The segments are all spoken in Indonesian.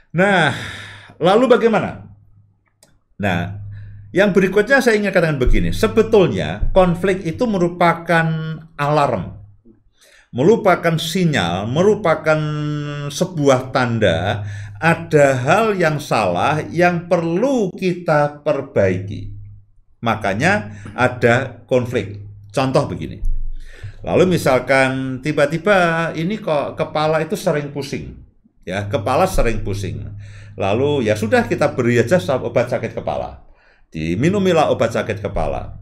Nah, lalu bagaimana? Nah, yang berikutnya saya ingin katakan begini, sebetulnya konflik itu merupakan alarm, merupakan sinyal, merupakan sebuah tanda ada hal yang salah yang perlu kita perbaiki. Makanya ada konflik. Contoh begini. Lalu misalkan tiba-tiba ini kok kepala itu sering pusing. Ya, kepala sering pusing. Lalu ya sudah kita beri aja obat sakit kepala. Diminumilah obat sakit kepala.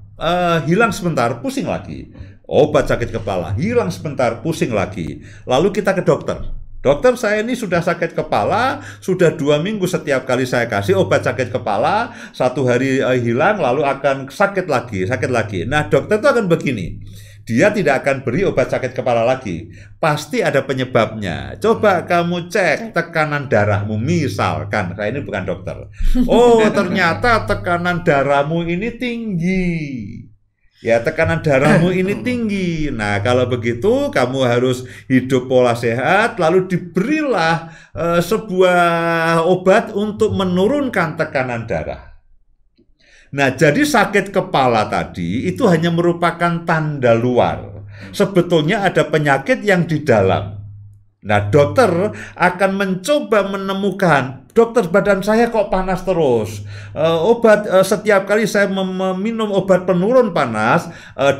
Hilang sebentar, pusing lagi. Obat sakit kepala, hilang sebentar, pusing lagi. Lalu kita ke dokter. Dokter, saya ini sudah sakit kepala, sudah 2 minggu setiap kali saya kasih obat sakit kepala, 1 hari hilang, lalu akan sakit lagi. Nah, dokter itu akan begini, dia tidak akan beri obat sakit kepala lagi, pasti ada penyebabnya. Coba kamu cek tekanan darahmu, misalkan, saya ini bukan dokter. Oh, ternyata tekanan darahmu ini tinggi. Ya, tekanan darahmu ini tinggi. Nah, kalau begitu kamu harus hidup pola sehat, lalu diberilah sebuah obat untuk menurunkan tekanan darah. Nah, jadi sakit kepala tadi itu hanya merupakan tanda luar. Sebetulnya ada penyakit yang di dalam. Nah, dokter akan mencoba menemukan, dokter badan saya kok panas terus. Setiap kali saya meminum obat penurun panas,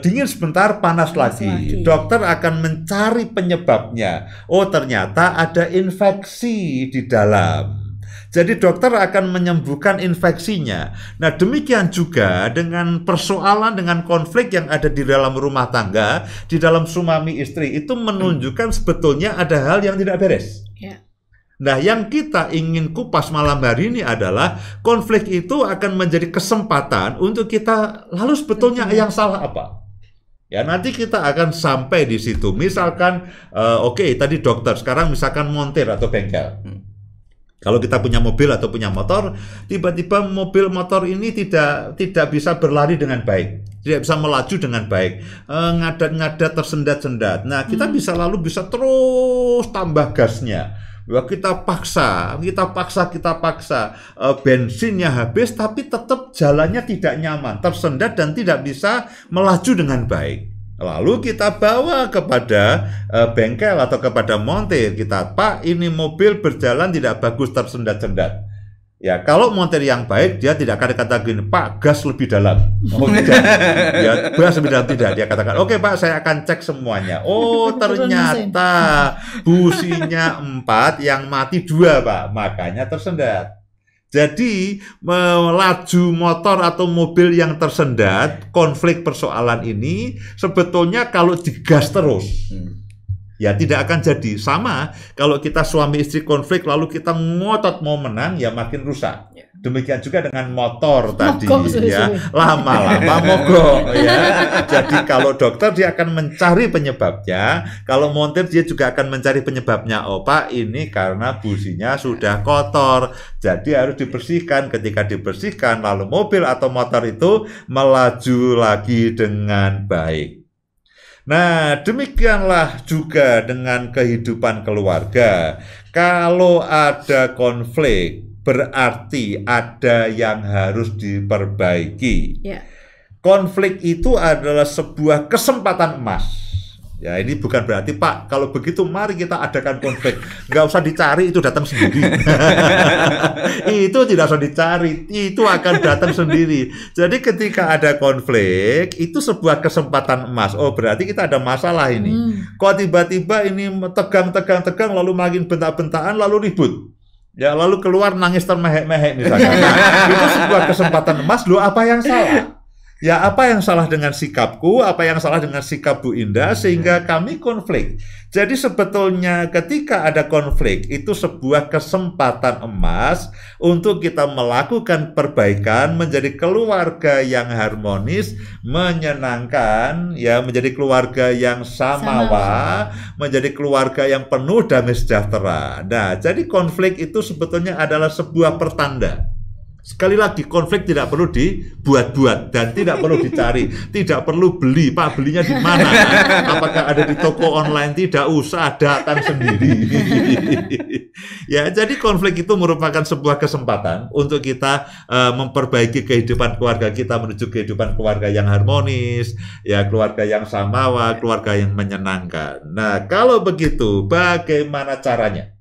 dingin sebentar, panas lagi. Dokter akan mencari penyebabnya. Oh, ternyata ada infeksi di dalam. Jadi dokter akan menyembuhkan infeksinya. Nah, demikian juga dengan persoalan, dengan konflik yang ada di dalam rumah tangga, di dalam suami istri, itu menunjukkan sebetulnya ada hal yang tidak beres. Nah, yang kita ingin kupas malam hari ini adalah konflik itu akan menjadi kesempatan untuk kita, lalu sebetulnya yang salah apa? Ya, nanti kita akan sampai di situ. Misalkan, oke, tadi dokter, sekarang misalkan montir atau bengkel. Kalau kita punya mobil atau punya motor, tiba-tiba mobil motor ini tidak bisa berlari dengan baik, tidak bisa melaju dengan baik, ngadat-ngadat, tersendat-sendat. Nah, kita bisa terus tambah gasnya. Kita paksa, bensinnya habis, tapi tetap jalannya tidak nyaman, tersendat dan tidak bisa melaju dengan baik. Lalu kita bawa kepada bengkel atau kepada montir kita, Pak, ini mobil berjalan tidak bagus, tersendat-sendat. Ya, kalau montir yang baik, dia tidak akan kata gini, Pak, gas lebih dalam. Oh, tidak. Ya, gas lebih dalam, tidak. Dia katakan, oke Pak, saya akan cek semuanya. Oh, ternyata businya 4, yang mati 2, Pak. Makanya tersendat. Jadi, melaju motor atau mobil yang tersendat, konflik persoalan ini, sebetulnya kalau digas terus, ya tidak akan jadi. Sama, kalau kita suami istri konflik, lalu kita ngotot mau menang, ya makin rusak. Demikian juga dengan motor tadi, ya, lama-lama mogok, ya. Jadi kalau dokter dia akan mencari penyebabnya, kalau montir dia juga akan mencari penyebabnya. Oh Pak, ini karena businya sudah kotor, jadi harus dibersihkan. Ketika dibersihkan, lalu mobil atau motor itu melaju lagi dengan baik. Nah, demikianlah juga dengan kehidupan keluarga. Kalau ada konflik, berarti ada yang harus diperbaiki. Konflik itu adalah sebuah kesempatan emas. Ya, ini bukan berarti, Pak, kalau begitu mari kita adakan konflik. Nggak usah dicari, itu datang sendiri. Itu tidak usah dicari, itu akan datang sendiri. Jadi ketika ada konflik, itu sebuah kesempatan emas. Oh, berarti kita ada masalah ini. Kok tiba-tiba ini tegang, lalu makin bentak-bentakan, lalu ribut. Ya, lalu keluar nangis termehek-mehek misalnya. Nah, itu sebuah kesempatan emas. Loh, apa yang salah? Ya, apa yang salah dengan sikapku, apa yang salah dengan sikap Bu Indah, sehingga kami konflik. Jadi sebetulnya ketika ada konflik, itu sebuah kesempatan emas untuk kita melakukan perbaikan, menjadi keluarga yang harmonis, menyenangkan, ya, menjadi keluarga yang samawa, menjadi keluarga yang penuh damai sejahtera. Nah, jadi konflik itu sebetulnya adalah sebuah pertanda. Sekali lagi, konflik tidak perlu dibuat-buat dan tidak perlu dicari, tidak perlu beli. Pak, belinya di mana? Apakah ada di toko online? Tidak usah, datang sendiri. Ya, jadi konflik itu merupakan sebuah kesempatan untuk kita memperbaiki kehidupan keluarga kita menuju kehidupan keluarga yang harmonis, ya, keluarga yang samawa, keluarga yang menyenangkan. Nah, kalau begitu, bagaimana caranya?